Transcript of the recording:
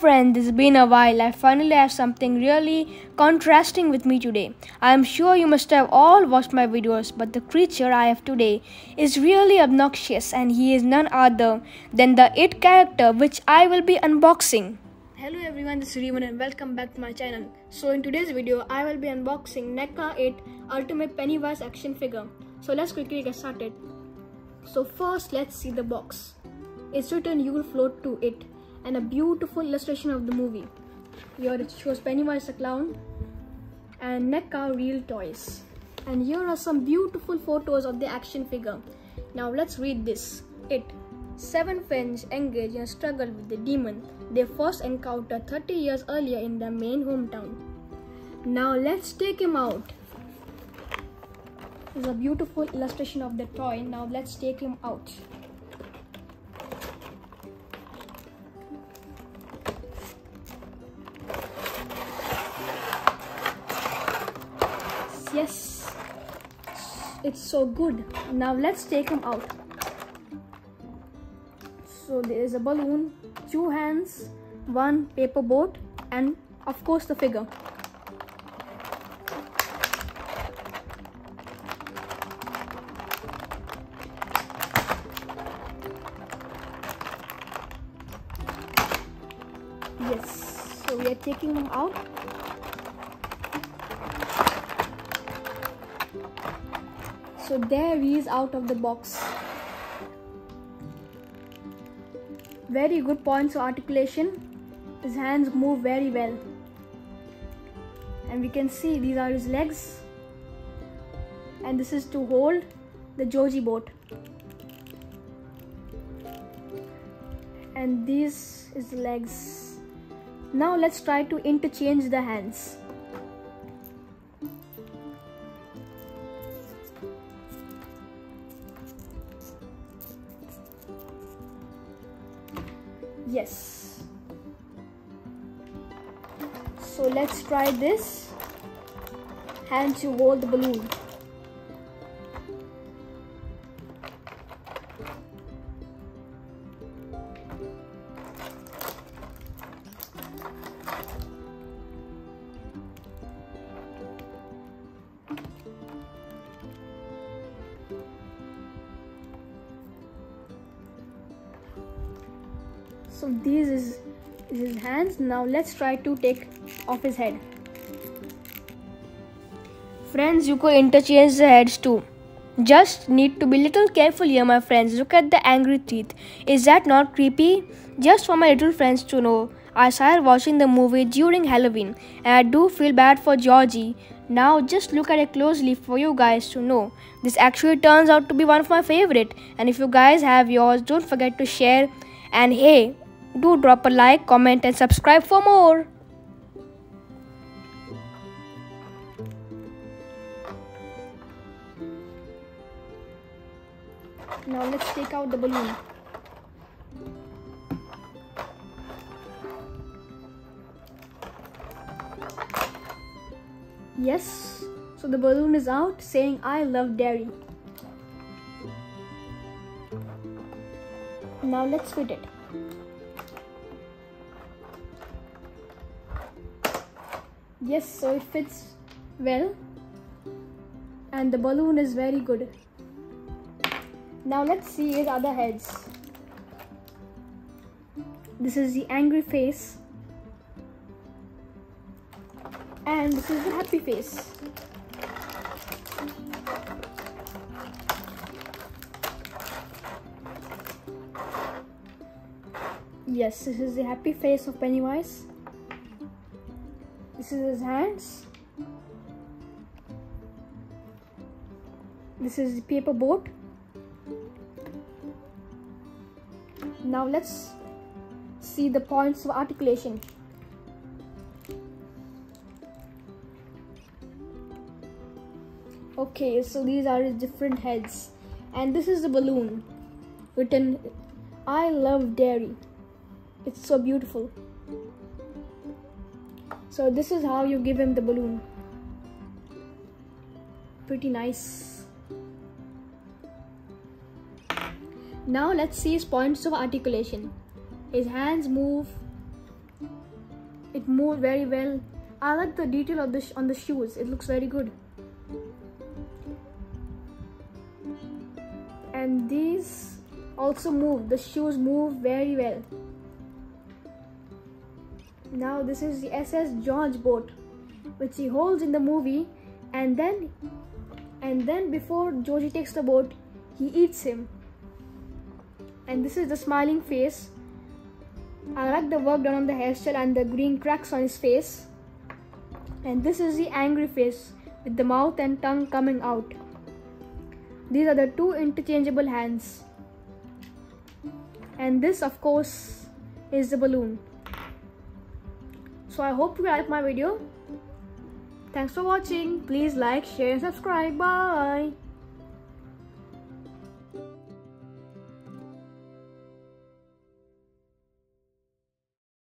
Friends, it's been a while. I finally have something really contrasting with me today. I am sure you must have all watched my videos, but the creature I have today is really obnoxious, and he is none other than the It character which I will be unboxing. Hello everyone, this is Revan and welcome back to my channel. So in today's video, I will be unboxing Neca IT Ultimate Pennywise action figure. So let's quickly get started. So first, let's see the box. It's written "You will float to it," and a beautiful illustration of the movie. Here it shows Pennywise the clown and Neca real toys. And here are some beautiful photos of the action figure. Now let's read this. It. 7 friends engage in a struggle with the demon they first encountered 30 years earlier in their main hometown. Now let's take him out. There's a beautiful illustration of the toy. Now let's take him out. Yes, it's so good. Now let's take him out. So there is a balloon, 2 hands, 1 paper boat, and of course the figure. Yes, so we are taking him out. So there he is out of the box. Very good points of articulation. His hands move very well. And we can see these are his legs. And this is to hold the Joji boat. And these is the legs. Now let's try to interchange the hands. Yes. So let's try this. Hands to hold the balloon. So this is his hands. Now let's try to take off his head. Friends, you could interchange the heads too. Just need to be little careful here, my friends. Look at the angry teeth. Is that not creepy? Just for my little friends to know, I started watching the movie during Halloween and I do feel bad for Georgie. Now just look at it closely for you guys to know. This actually turns out to be one of my favorite. And if you guys have yours, don't forget to share. And hey, do drop a like, comment and subscribe for more. Now let's take out the balloon. Yes, so the balloon is out saying "I love dairy." Now let's fit it. Yes, so it fits well and the balloon is very good. Now let's see his other heads. This is the angry face and this is the happy face. Yes, this is the happy face of Pennywise. This is his hands. This is the paper boat. Now let's see the points of articulation. Okay, so these are his different heads. And this is the balloon written "I love dairy." It's so beautiful. So this is how you give him the balloon. Pretty nice. Now let's see his points of articulation. His hands move It moved very well. I like the detail of on the shoes. It looks very good. And these also move. The shoes move very well. Now this is the SS George boat, which he holds in the movie, and then before Georgie takes the boat, he eats him. And this is the smiling face. I like the work done on the hairstyle and the green cracks on his face. And this is the angry face with the mouth and tongue coming out. These are the two interchangeable hands. And this, of course, is the balloon. So I hope you like my video. Thanks for watching. Please like, share and subscribe. Bye.